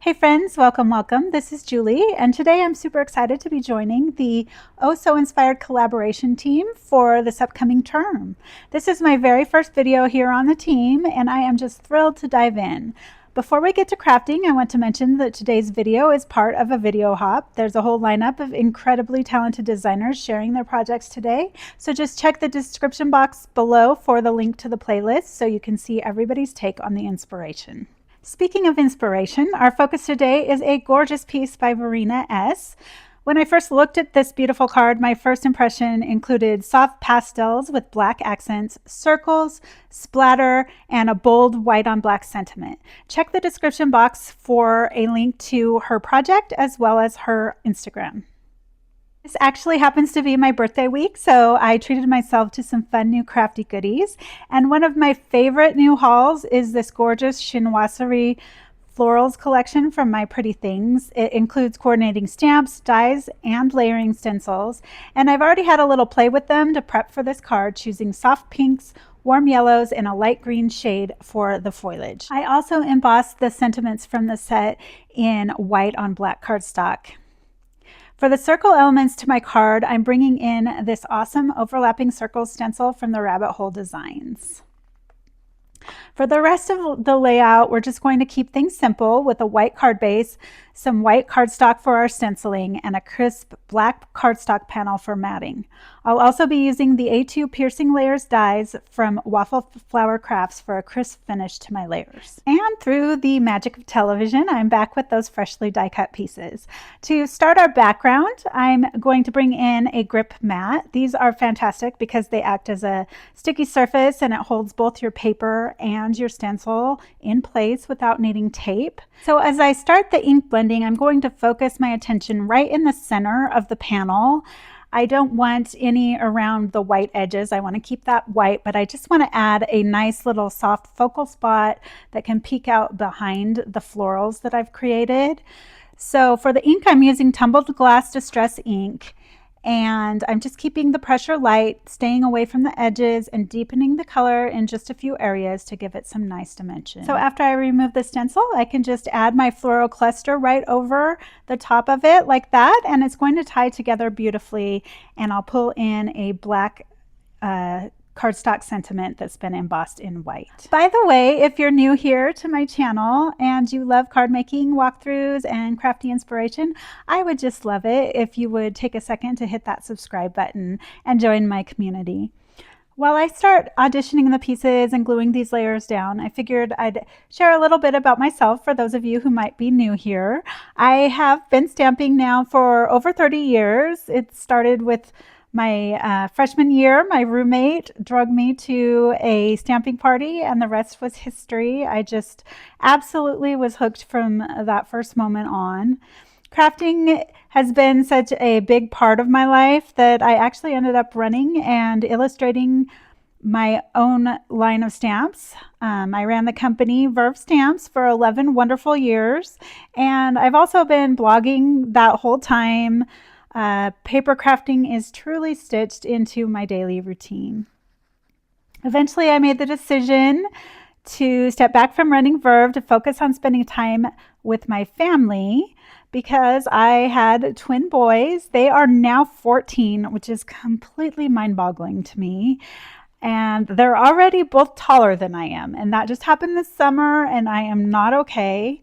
Hey friends, welcome. This is Julie, and today I'm super excited to be joining the Oh So Inspired collaboration team for this upcoming term. This is my very first video here on the team, and I am just thrilled to dive in. Before we get to crafting, I want to mention that today's video is part of a video hop. There's a whole lineup of incredibly talented designers sharing their projects today, so just check the description box below for the link to the playlist so you can see everybody's take on the inspiration. Speaking of inspiration, our focus today is a gorgeous piece by Verena S. When I first looked at this beautiful card, my first impression included soft pastels with black accents, circles, splatter, and a bold white on black sentiment. Check the description box for a link to her project as well as her Instagram. This actually happens to be my birthday week, so I treated myself to some fun new crafty goodies. And one of my favorite new hauls is this gorgeous Chinoiserie Florals collection from My Pretty Things. It includes coordinating stamps, dies, and layering stencils. And I've already had a little play with them to prep for this card, choosing soft pinks, warm yellows, and a light green shade for the foliage. I also embossed the sentiments from the set in white on black cardstock. For the circle elements to my card, I'm bringing in this awesome overlapping circle stencil from the Rabbit Hole Designs. For the rest of the layout, we're just going to keep things simple with a white card base, some white cardstock for our stenciling, and a crisp black cardstock panel for matting. I'll also be using the A2 Piercing Layers dies from Waffle Flower Crafts for a crisp finish to my layers. And through the magic of television, I'm back with those freshly die cut pieces. To start our background, I'm going to bring in a grip mat. These are fantastic because they act as a sticky surface and it holds both your paper and your stencil in place without needing tape. So as I start the ink blending, I'm going to focus my attention right in the center of the panel. I don't want any around the white edges. I want to keep that white, but I just want to add a nice little soft focal spot that can peek out behind the florals that I've created. So for the ink, I'm using Tumbled Glass Distress ink. And I'm just keeping the pressure light, staying away from the edges, and deepening the color in just a few areas to give it some nice dimension. So after I remove the stencil, I can just add my floral cluster right over the top of it like that, and it's going to tie together beautifully. And I'll pull in a black cardstock sentiment that's been embossed in white. By the way, if you're new here to my channel and you love card making walkthroughs and crafty inspiration, I would just love it if you would take a second to hit that subscribe button and join my community. While I start auditioning the pieces and gluing these layers down, I figured I'd share a little bit about myself for those of you who might be new here. I have been stamping now for over 30 years. It started with my freshman year. My roommate drug me to a stamping party and the rest was history. I just absolutely was hooked from that first moment on. Crafting has been such a big part of my life that I actually ended up running and illustrating my own line of stamps. I ran the company Verve Stamps for 11 wonderful years, and I've also been blogging that whole time. Paper crafting is truly stitched into my daily routine. Eventually, I made the decision to step back from running Verve to focus on spending time with my family because I had twin boys. They are now 14, which is completely mind-boggling to me. And they're already both taller than I am. And that just happened this summer, and I am not okay.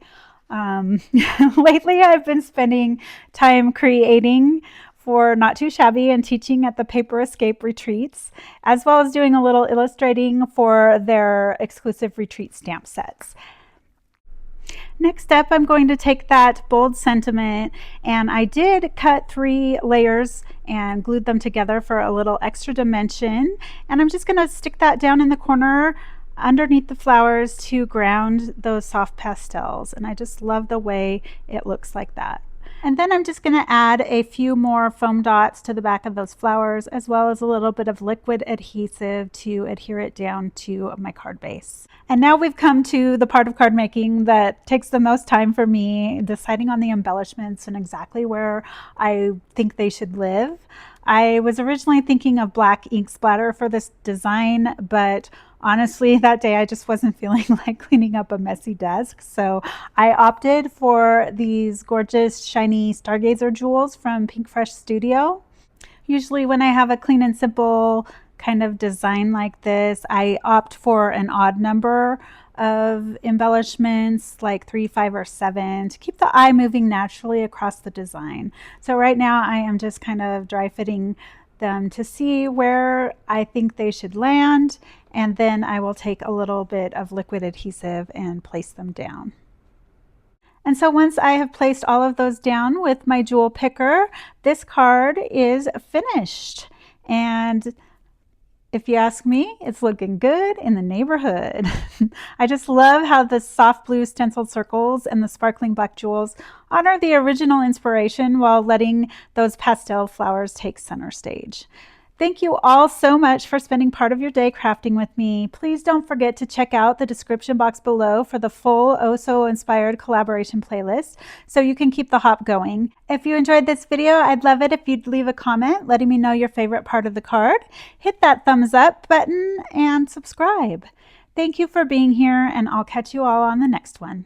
Lately, I've been spending time creating for Not Too Shabby and teaching at the Paper Escape retreats, as well as doing a little illustrating for their exclusive retreat stamp sets. Next up, I'm going to take that bold sentiment, and I did cut 3 layers and glued them together for a little extra dimension, and I'm just going to stick that down in the corner underneath the flowers to ground those soft pastels, and I just love the way it looks like that. And then I'm just going to add a few more foam dots to the back of those flowers, as well as a little bit of liquid adhesive to adhere it down to my card base. And now we've come to the part of card making that takes the most time for me, deciding on the embellishments and exactly where I think they should live. I was originally thinking of black ink splatter for this design, but Honestly, that day I just wasn't feeling like cleaning up a messy desk, so I opted for these gorgeous shiny Stargazer jewels from Pink Fresh Studio. Usually when I have a clean and simple kind of design like this, I opt for an odd number of embellishments like 3, 5, or 7 to keep the eye moving naturally across the design. So right now I am just kind of dry fitting them to see where I think they should land, and then I will take a little bit of liquid adhesive and place them down. And so once I have placed all of those down with my jewel picker, this card is finished. And if you ask me, it's looking good in the neighborhood. I just love how the soft blue stenciled circles and the sparkling black jewels honor the original inspiration while letting those pastel flowers take center stage. Thank you all so much for spending part of your day crafting with me. Please don't forget to check out the description box below for the full Oh Inspired collaboration playlist so you can keep the hop going. If you enjoyed this video, I'd love it if you'd leave a comment letting me know your favorite part of the card. Hit that thumbs up button and subscribe. Thank you for being here, and I'll catch you all on the next one.